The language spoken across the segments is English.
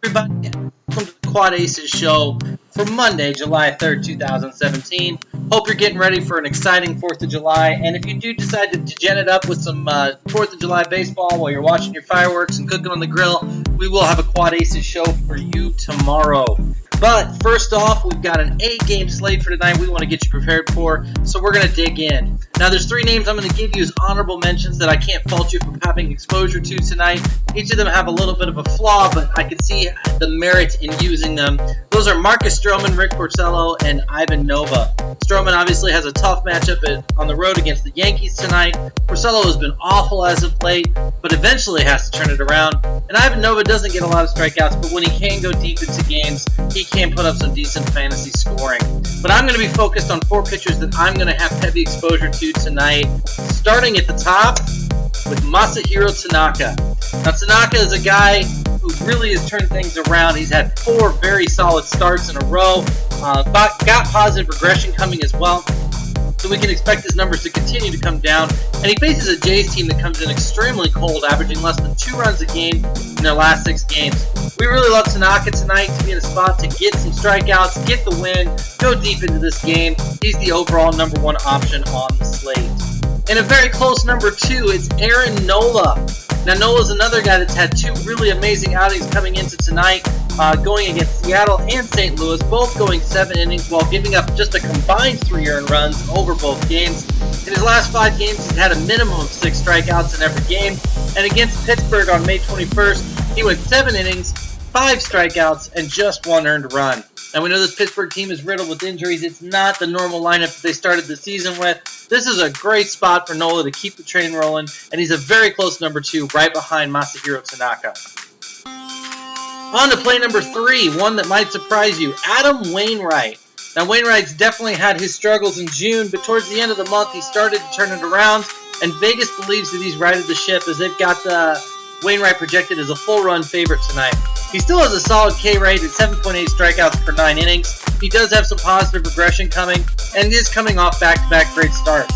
Everybody, welcome to the Quad Aces show for Monday, July 3rd, 2017. Hope you're getting ready for an exciting 4th of July, and if you do decide to gen it up with some 4th of July baseball while you're watching your fireworks and cooking on the grill, we will have a Quad Aces show for you tomorrow. But first off, we've got an 8-game slate for tonight we want to get you prepared for, so we're going to dig in. Now, there's 3 names I'm going to give you as honorable mentions that I can't fault you for having exposure to tonight. Each of them have a little bit of a flaw, but I can see the merit in using them. Those are Marcus Stroman, Rick Porcello, and Ivan Nova. Stroman obviously has a tough matchup on the road against the Yankees tonight. Porcello has been awful as of late, but eventually has to turn it around. And Ivan Nova doesn't get a lot of strikeouts, but when he can go deep into games, he can put up some decent fantasy scoring. But I'm going to be focused on 4 pitchers that I'm going to have heavy exposure to tonight, starting at the top with Masahiro Tanaka. Now, Tanaka is a guy who really has turned things around. He's had 4 very solid starts in a row, got positive regression coming as well, so we can expect his numbers to continue to come down. And he faces a Jays team that comes in extremely cold, averaging less than 2 runs a game in their last 6 games. We really love Tanaka tonight to be in a spot to get some strikeouts, get the win, go deep into this game. He's the overall number 1 option on the slate. And a very close number 2, it's Aaron Nola. Now, Nola's another guy that's had 2 really amazing outings coming into tonight, going against Seattle and St. Louis, both going 7 innings while giving up just a combined 3 earned runs over both games. In his last 5 games, he's had a minimum of 6 strikeouts in every game. And against Pittsburgh on May 21st, he went 7 innings, 5 strikeouts, and just 1 earned run. Now, we know this Pittsburgh team is riddled with injuries. It's not the normal lineup that they started the season with. This is a great spot for Nola to keep the train rolling, and he's a very close number 2, right behind Masahiro Tanaka. On to play number 3, one that might surprise you, Adam Wainwright. Now, Wainwright's definitely had his struggles in June, but towards the end of the month, he started to turn it around, and Vegas believes that he's righted the ship as they've got Wainwright projected as a full-run favorite tonight. He still has a solid K rate at 7.8 strikeouts per 9 innings. He does have some positive regression coming, and is coming off back-to-back great starts.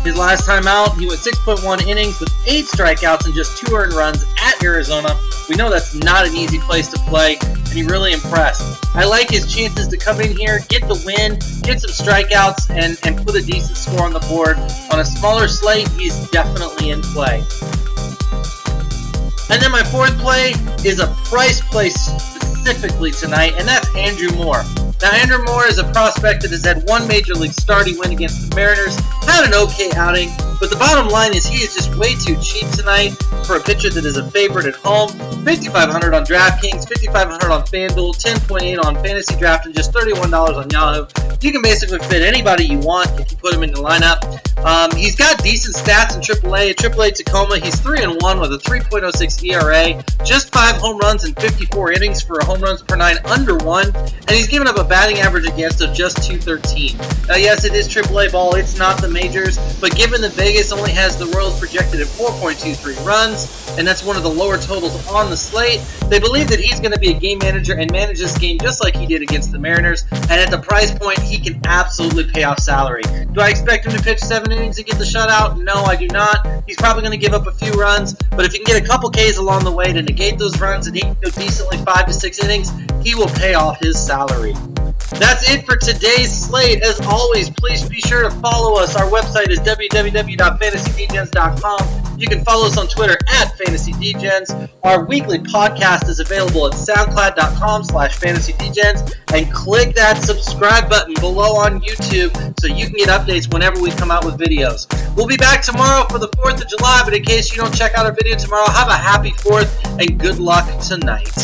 His last time out, he went 6.1 innings with 8 strikeouts and just 2 earned runs at Arizona. We know that's not an easy place to play, and he really impressed. I like his chances to come in here, get the win, get some strikeouts, and put a decent score on the board. On a smaller slate, he's definitely in play. And then my 4th play is a price play specifically tonight, and that's Andrew Moore. Now, Andrew Moore is a prospect that has had 1 major league start. He went against the Mariners, had an okay outing, but the bottom line is he is just way too cheap tonight for a pitcher that is a favorite at home. $5,500 on DraftKings, $5,500 on FanDuel, $10.8 on Fantasy Draft, and just $31 on Yahoo. You can basically fit anybody you want if you put him in the lineup. He's got decent stats in AAA. At AAA Tacoma, he's 3-1 with a 3.06 ERA, just 5 home runs in 54 innings for a home runs per 9 under 1, and he's given up a batting average against of just .213. Now, yes, it is AAA ball. It's not the majors, but given that Vegas only has the Royals projected at 4.23 runs, and that's one of the lower totals on the slate, they believe that he's going to be a game manager and manage this game just like he did against the Mariners, and at the price point, he can absolutely pay off salary. Do I expect him to pitch 7 innings and get the shutout? No, I do not. He's probably going to give up a few runs, but if he can get a couple Ks along the way to negate those runs and he can go decently 5 to 6 innings, he will pay off his salary. That's it for today's slate. As always, please be sure to follow us. Our website is www.fantasydgens.com. You can follow us on Twitter at FantasyDgens. Our weekly podcast is available at soundcloud.com/FantasyDgens. And click that subscribe button below on YouTube so you can get updates whenever we come out with videos. We'll be back tomorrow for the 4th of July, but in case you don't check out our video tomorrow, have a happy 4th and good luck tonight.